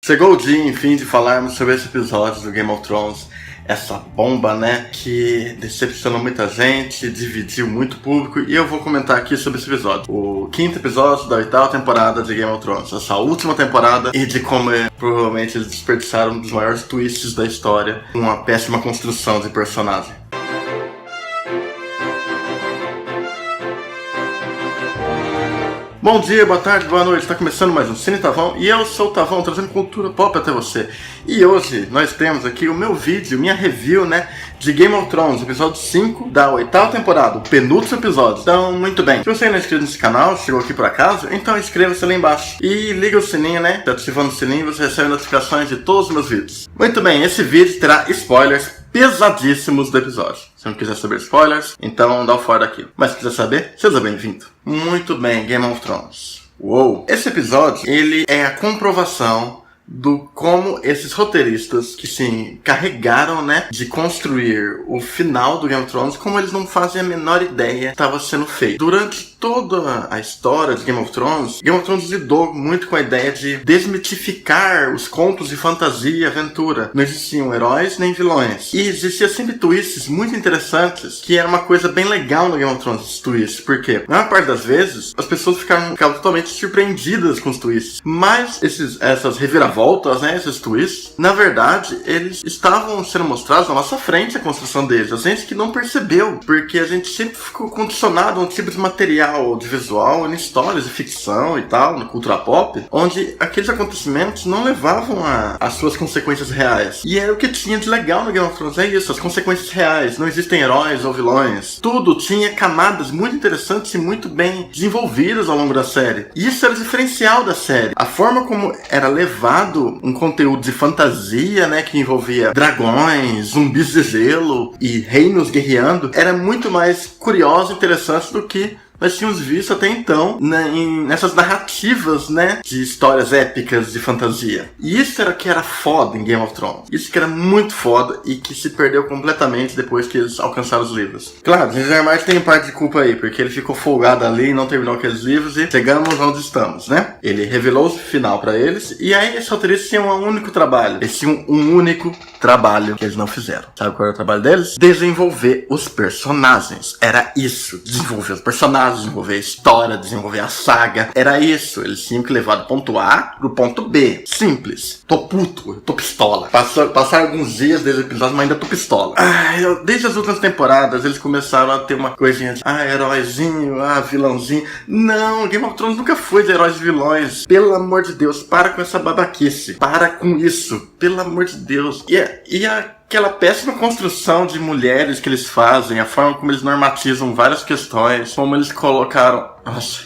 Chegou o dia, enfim, de falarmos sobre esse episódio do Game of Thrones. Essa bomba, né, que decepcionou muita gente, dividiu muito público, e eu vou comentar aqui sobre esse episódio. O quinto episódio da 8ª temporada de Game of Thrones. Essa última temporada, e de como provavelmente eles desperdiçaram um dos maiores twists da história, com uma péssima construção de personagem. Bom dia, boa tarde, boa noite, está começando mais um Cine Tavão e eu sou o Tavão, trazendo cultura pop até você. E hoje nós temos aqui o meu vídeo, minha review, né, de Game of Thrones, episódio 5 da 8ª temporada, o penúltimo episódio. Então, muito bem, se você ainda não é inscrito nesse canal, chegou aqui por acaso, então inscreva-se lá embaixo e liga o sininho, né, ativando o sininho você recebe notificações de todos os meus vídeos. Muito bem, esse vídeo terá spoilers pesadíssimos do episódio. Se não quiser saber spoilers, então dá o fora daqui. Mas se quiser saber, seja bem-vindo. Muito bem, Game of Thrones. Uou! Esse episódio, ele é a comprovação do como esses roteiristas que se encarregaram, né, de construir o final do Game of Thrones, como eles não fazem a menor ideia que estava sendo feito. Durante toda a história de Game of Thrones lidou muito com a ideia de desmitificar os contos de fantasia e aventura. Não existiam heróis nem vilões. E existia sempre twists muito interessantes, que era uma coisa bem legal no Game of Thrones, esses twists. Porque, na maior parte das vezes, as pessoas ficavam totalmente surpreendidas com os twists. Mas essas reviravoltas, né, esses twists, na verdade, eles estavam sendo mostrados na nossa frente, a construção deles. A gente que não percebeu, porque a gente sempre ficou condicionado a um tipo de material audiovisual, em histórias de ficção e tal, na cultura pop, onde aqueles acontecimentos não levavam às suas consequências reais. E era o que tinha de legal no Game of Thrones, é isso, as consequências reais. Não existem heróis ou vilões. Tudo tinha camadas muito interessantes e muito bem desenvolvidas ao longo da série. E isso era o diferencial da série. A forma como era levado um conteúdo de fantasia, né, que envolvia dragões, zumbis de gelo e reinos guerreando, era muito mais curioso e interessante do que nós tínhamos visto até então nessas narrativas, né, de histórias épicas de fantasia. E isso era que era foda em Game of Thrones. Isso que era muito foda e que se perdeu completamente depois que eles alcançaram os livros. Claro, George R. R. Martin tem parte de culpa aí, porque ele ficou folgado ali e não terminou aqueles livros e chegamos onde estamos, né? Ele revelou o final pra eles e aí esses roteiristas tinham um único trabalho. Eles tinham um único trabalho que eles não fizeram. Sabe qual era o trabalho deles? Desenvolver os personagens. Era isso. Desenvolver os personagens, desenvolver a história, desenvolver a saga. Era isso. Eles tinham que levar do ponto A pro ponto B. Simples. Tô puto. Tô pistola. Passaram alguns dias desde o episódio, mas ainda tô pistola. Desde as últimas temporadas, eles começaram a ter uma coisinha de heróizinho, vilãozinho. Não, Game of Thrones nunca foi de heróis e vilões. Pelo amor de Deus, para com essa babaquice. Para com isso. Pelo amor de Deus. E aquela péssima construção de mulheres que eles fazem, a forma como eles normatizam várias questões, como eles colocaram... Nossa.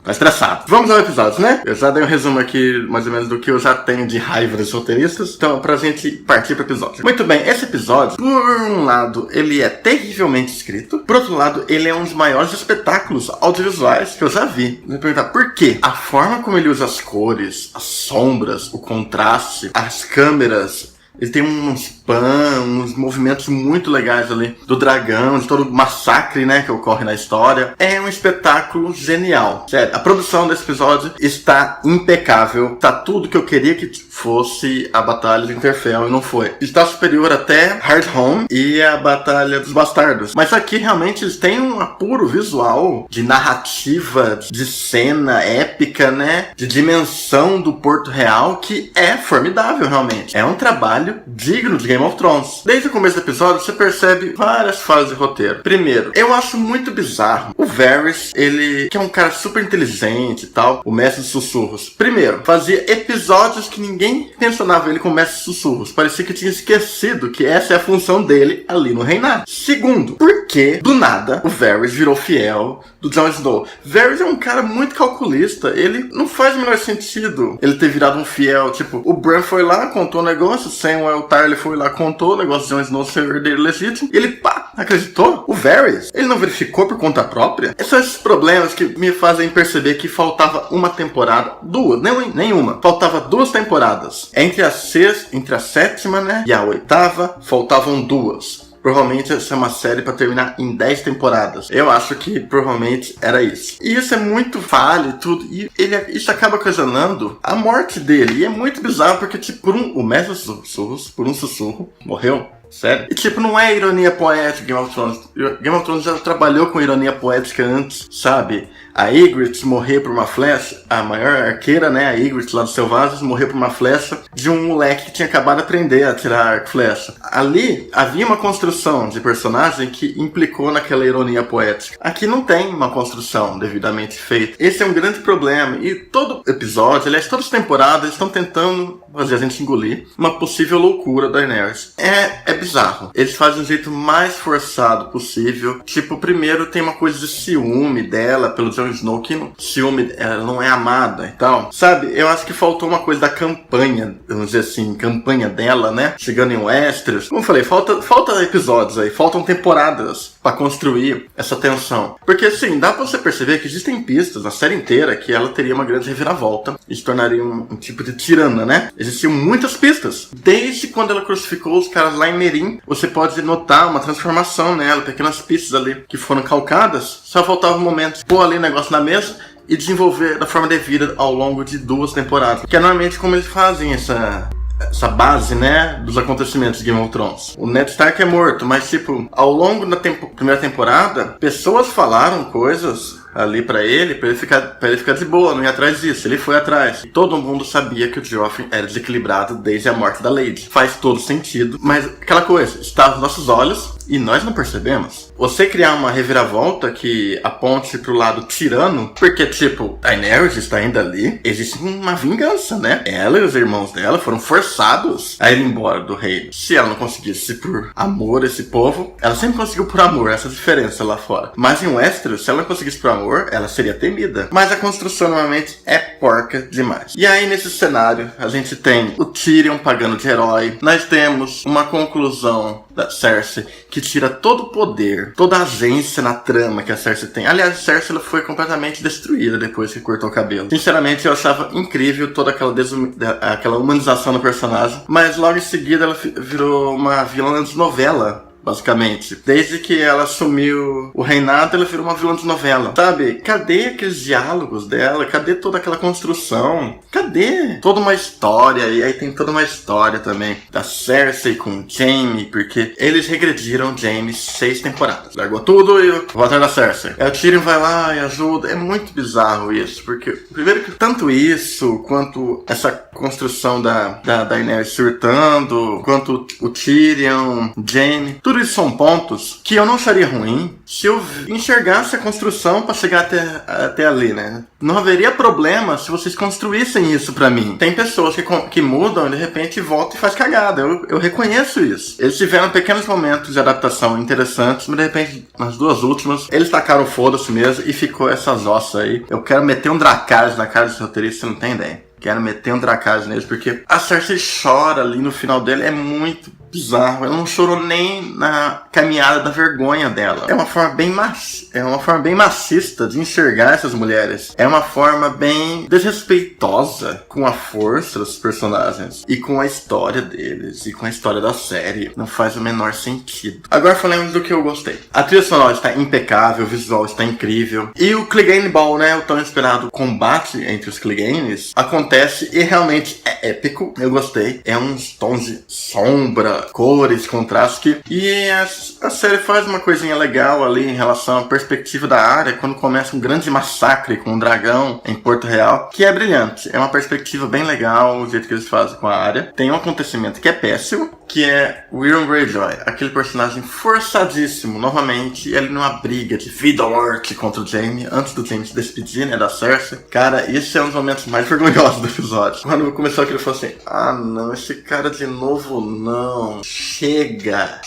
Tá estressado. Vamos ao episódio, né? Eu já dei um resumo aqui, mais ou menos, do que eu já tenho de raiva dos roteiristas. Então, pra gente partir pro episódio. Muito bem, esse episódio, por um lado, ele é terrivelmente escrito. Por outro lado, ele é um dos maiores espetáculos audiovisuais que eu já vi. Vou me perguntar, por quê? A forma como ele usa as cores, as sombras, o contraste, as câmeras... Ele tem uns movimentos muito legais ali do dragão, de todo o massacre, né, que ocorre na história. É um espetáculo genial. Sério, a produção desse episódio está impecável. Tá tudo que eu queria que fosse a Batalha de Winterfell e não foi. Está superior até Hardhome e a Batalha dos Bastardos. Mas aqui realmente eles têm um apuro visual de narrativa, de cena épica, né, de dimensão do Porto Real que é formidável realmente. É um trabalho digno de Game of Thrones. Desde o começo do episódio, você percebe várias fases de roteiro. Primeiro, eu acho muito bizarro o Varys, ele que é um cara super inteligente e tal, o mestre dos sussurros. Primeiro, fazia episódios que ninguém mencionava ele como mestre dos sussurros. Parecia que tinha esquecido que essa é a função dele ali no reinado. Segundo, por que, do nada, o Varys virou fiel do Jon Snow? Varys é um cara muito calculista. Ele não faz o menor sentido ele ter virado um fiel. Tipo, o Bran foi lá, contou o negócio, Samuel Tarly foi lá, contou o negócio de Jon Snow ser herdeiro legítimo, e ele, pá, acreditou. O Varys, ele não verificou por conta própria. São esses problemas que me fazem perceber que faltava uma temporada, duas, nenhuma. Faltava 2 temporadas. Entre a 7ª, né, e a 8ª, faltavam 2. provavelmente essa é uma série pra terminar em 10 temporadas. Eu acho que provavelmente era isso. E isso é muito falho e tudo. E isso acaba ocasionando a morte dele. E é muito bizarro porque, tipo, o Mestre dos Sussurros, por um sussurro, morreu. Sério? E tipo, não é ironia poética Game of Thrones. Game of Thrones já trabalhou com ironia poética antes, sabe? A Ygritte morrer por uma flecha, a maior arqueira, né, a Ygritte lá dos Selvagens, morreu por uma flecha de um moleque que tinha acabado de aprender a tirar arco e flecha. Ali havia uma construção de personagem que implicou naquela ironia poética. Aqui não tem uma construção devidamente feita. Esse é um grande problema. E todo episódio, aliás, todas as temporadas estão tentando fazer a gente engolir uma possível loucura da Daenerys. É bizarro. Eles fazem do jeito mais forçado possível. Tipo, primeiro tem uma coisa de ciúme dela pelo Jon Snow, que ciúme, ela não é amada e tal. Sabe, eu acho que faltou uma coisa da campanha, vamos dizer assim, campanha dela, né? Chegando em Westeros. Como eu falei, falta episódios aí, faltam temporadas pra construir essa tensão. Porque assim, dá pra você perceber que existem pistas na série inteira que ela teria uma grande reviravolta e se tornaria um tipo de tirana, né? Existiam muitas pistas. Desde quando ela crucificou os caras lá em Meereen, você pode notar uma transformação nela, pequenas pistas ali que foram calcadas. Só faltava um momento de pôr ali o negócio na mesa e desenvolver da forma devida ao longo de 2 temporadas. Que é normalmente como eles fazem essa base, né, dos acontecimentos de Game of Thrones. O Ned Stark é morto, mas tipo, ao longo da primeira temporada, pessoas falaram coisas ali pra ele ficar de boa, não ir atrás disso. Ele foi atrás. E todo mundo sabia que o Joffrey era desequilibrado desde a morte da Lady. Faz todo sentido, mas aquela coisa, está aos nossos olhos e nós não percebemos. Você criar uma reviravolta que aponte pro lado tirano, porque tipo, a Daenerys está ainda ali, existe uma vingança, né? Ela e os irmãos dela foram forçados a ir embora do reino. Se ela não conseguisse por amor esse povo, ela sempre conseguiu por amor, essa diferença lá fora. Mas em Westeros, se ela não conseguisse por amor, ela seria temida. Mas a construção normalmente é porca demais. E aí nesse cenário, a gente tem o Tyrion pagando de herói. Nós temos uma conclusão da Cersei que tira todo o poder, toda a agência na trama que a Cersei tem. Aliás, a Cersei ela foi completamente destruída depois que cortou o cabelo. Sinceramente, eu achava incrível toda aquela humanização do personagem. Mas logo em seguida ela virou uma vilã de novela. Basicamente. Desde que ela assumiu o reinado, ela virou uma vilã de novela. Sabe? Cadê aqueles diálogos dela? Cadê toda aquela construção? Cadê toda uma história? E aí tem toda uma história também da Cersei com o Jaime, porque eles regrediram Jaime 6 temporadas. Largou tudo e vou atrás da Cersei. Aí o Tyrion vai lá e ajuda. É muito bizarro isso, porque primeiro que tanto isso, quanto essa construção da Daenerys surtando, quanto o Tyrion, Jaime, tudo isso são pontos que eu não acharia ruim se eu enxergasse a construção pra chegar até ali, né? Não haveria problema se vocês construíssem isso pra mim. Tem pessoas que mudam e de repente voltam e faz cagada. Eu reconheço isso. Eles tiveram pequenos momentos de adaptação interessantes, mas de repente, nas 2 últimas, eles tacaram foda-se mesmo e ficou essas ossas aí. Eu quero meter um Dracarys na cara desse roteirista, você não tem ideia. Quero meter um Dracarys neles, porque a Cersei chora ali no final dele, é muito bizarro. Ela não chorou nem na caminhada da vergonha dela. É uma forma bem machista de enxergar essas mulheres. É uma forma bem desrespeitosa com a força dos personagens e com a história deles e com a história da série. Não faz o menor sentido. Agora falemos do que eu gostei. A trilha sonora está impecável, o visual está incrível. E o Clegane Ball, né, o tão esperado combate entre os Cleganes, acontece e realmente é épico. Eu gostei. É uns tons de sombra, cores, contraste. E a série faz uma coisinha legal ali em relação à perspectiva da área, quando começa um grande massacre com um dragão em Porto Real, que é brilhante. É uma perspectiva bem legal o jeito que eles fazem com a área. Tem um acontecimento que é péssimo, que é o Euron Greyjoy, aquele personagem forçadíssimo, novamente, ele numa briga de vida ou morte contra o Jaime, antes do Jaime se despedir, né, da Cersei. Cara, esse é um dos momentos mais vergonhosos do episódio. Quando começou aquilo, eu falei assim, ah não, esse cara de novo não. Chega.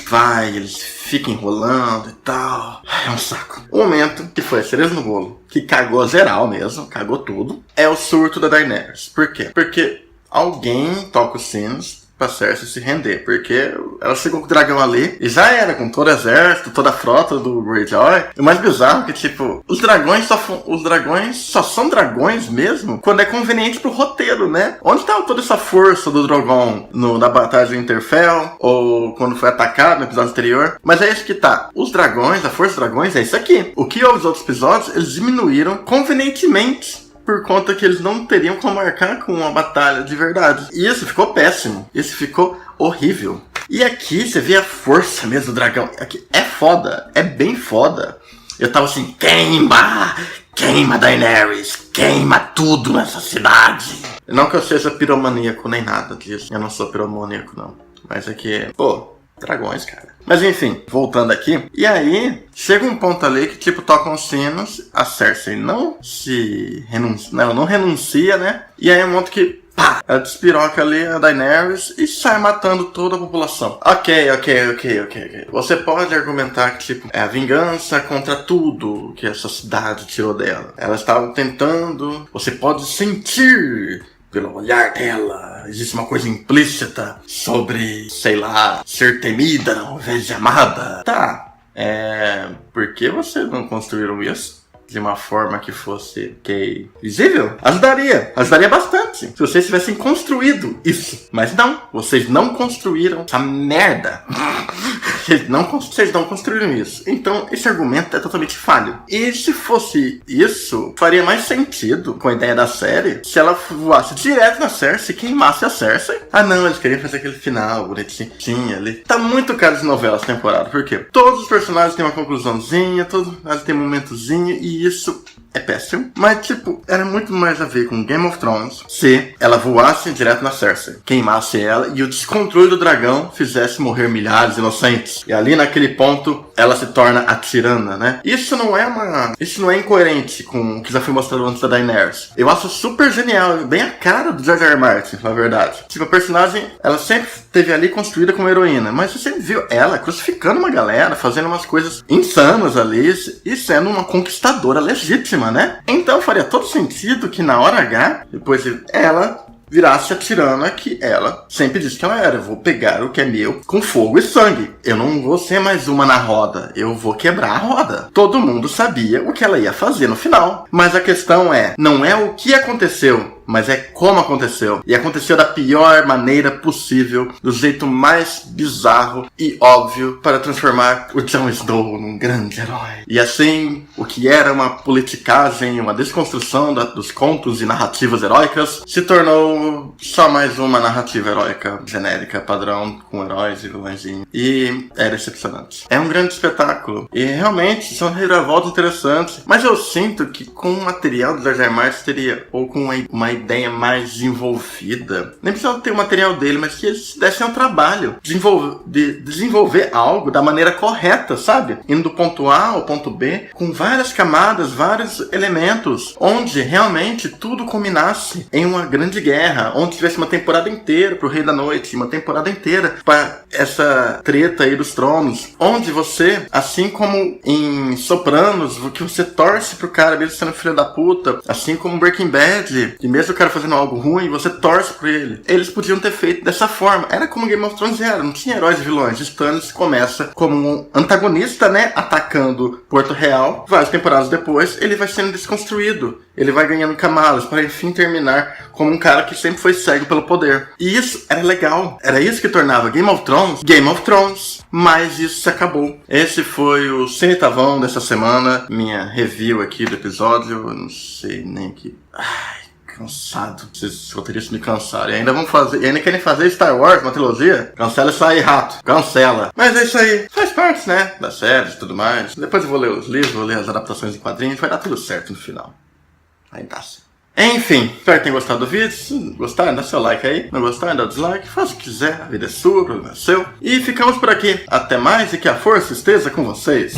Vai, eles ficam enrolando e tal. É um saco. O momento que foi a cereja no bolo, que cagou geral mesmo, cagou tudo, é o surto da Daenerys. Por quê? Porque alguém toca os sinos pra Cersei se render, porque ela chegou com o dragão ali e já era, com todo o exército, toda a frota do Greyjoy. E o mais bizarro é que, tipo, os dragões só são dragões mesmo quando é conveniente pro roteiro, né? Onde tá toda essa força do Drogon na Batalha de Winterfell, ou quando foi atacado no episódio anterior? Mas é isso que tá. Os dragões, a força dos dragões é isso aqui. O que houve nos outros episódios, eles diminuíram convenientemente, por conta que eles não teriam como marcar com uma batalha de verdade. E isso ficou péssimo. Isso ficou horrível. E aqui você vê a força mesmo do dragão. Aqui é foda. É bem foda. Eu tava assim, queima! Queima Daenerys! Queima tudo nessa cidade! Não que eu seja piromaníaco nem nada disso. Eu não sou piromaníaco, não. Mas é que, pô, dragões, cara. Mas enfim, voltando aqui. E aí, chega um ponto ali que, tipo, tocam os sinos. A Cersei não renuncia, né? E aí é um ponto que, pá, ela despiroca ali a Daenerys e sai matando toda a população. Ok. Você pode argumentar que, tipo, é a vingança contra tudo que essa cidade tirou dela. Elas estavam tentando... Você pode sentir... pelo olhar dela, existe uma coisa implícita sobre, sei lá, ser temida ao invés de amada. Tá, por que vocês não construíram isso de uma forma que fosse visível? Ajudaria bastante se vocês tivessem construído isso. Mas não, vocês não construíram essa merda. Vocês não construíram isso. Então, esse argumento é totalmente falho. E se fosse isso, faria mais sentido com a ideia da série se ela voasse direto na Cersei e queimasse a Cersei. Ah não, eles queriam fazer aquele final bonitinho ali. Tá muito cara de novela essa temporada. Por quê? Todos os personagens têm uma conclusãozinha, todos os personagens têm um momentozinho, e isso é péssimo. Mas, tipo, era muito mais a ver com Game of Thrones se ela voasse direto na Cersei, queimasse ela e o descontrole do dragão fizesse morrer milhares de inocentes. E ali, naquele ponto, ela se torna a tirana, né? Isso não é incoerente com o que já foi mostrado antes da Daenerys. Eu acho super genial, bem a cara do George R. R. Martin, na verdade. Tipo, a personagem, ela sempre esteve ali construída como heroína, mas você sempre viu ela crucificando uma galera, fazendo umas coisas insanas ali, e sendo uma conquistadora legítima, né? Então faria todo sentido que na hora H, depois ela virasse a tirana que ela sempre disse que ela era. Eu vou pegar o que é meu com fogo e sangue. Eu não vou ser mais uma na roda. Eu vou quebrar a roda. Todo mundo sabia o que ela ia fazer no final. Mas a questão não é o que aconteceu, mas é como aconteceu. E aconteceu da pior maneira possível, do jeito mais bizarro e óbvio, para transformar o Jon Snow num grande herói. E assim, o que era uma politicagem, uma desconstrução dos contos e narrativas heróicas, se tornou só mais uma narrativa heróica genérica, padrão, com heróis e vilõezinhos. E é decepcionante. É um grande espetáculo. E realmente são reviravoltas interessantes. Mas eu sinto que com o material do George R. R. Martin teria, ou com uma ideia mais desenvolvida, nem precisava ter o material dele, mas que eles dessem um trabalho de desenvolver algo da maneira correta, sabe? Indo do ponto A ao ponto B, com várias camadas, vários elementos, onde realmente tudo culminasse em uma grande guerra, onde tivesse uma temporada inteira pro Rei da Noite, uma temporada inteira para essa treta aí dos tronos, onde você, assim como em Sopranos, que você torce pro cara mesmo sendo filho da puta, assim como Breaking Bad, e mesmo o cara fazendo algo ruim, você torce por ele. Eles podiam ter feito dessa forma. Era como Game of Thrones era, não tinha heróis e vilões. Stannis começa como um antagonista, né, atacando Porto Real. Várias temporadas depois, ele vai sendo desconstruído. Ele vai ganhando camadas para enfim terminar como um cara que sempre foi cego pelo poder. E isso era legal. Era isso que tornava Game of Thrones. Mas isso se acabou. Esse foi o Cine Tavão dessa semana. Minha review aqui do episódio. Eu não sei nem que... Ai, cansado. Esses roteiristas me cansaram. E ainda vão fazer. E ainda querem fazer Star Wars, uma trilogia? Cancela isso aí, rato. Cancela. Mas é isso aí. Faz parte, né? Das séries e tudo mais. Depois eu vou ler os livros, vou ler as adaptações em quadrinhos. Vai dar tudo certo no final. Aí dá certo. Enfim, espero que tenham gostado do vídeo. Se gostaram, dá seu like aí. Não gostaram, dá o dislike. Faz o que quiser. A vida é sua, o problema é seu. E ficamos por aqui. Até mais e que a força esteja com vocês.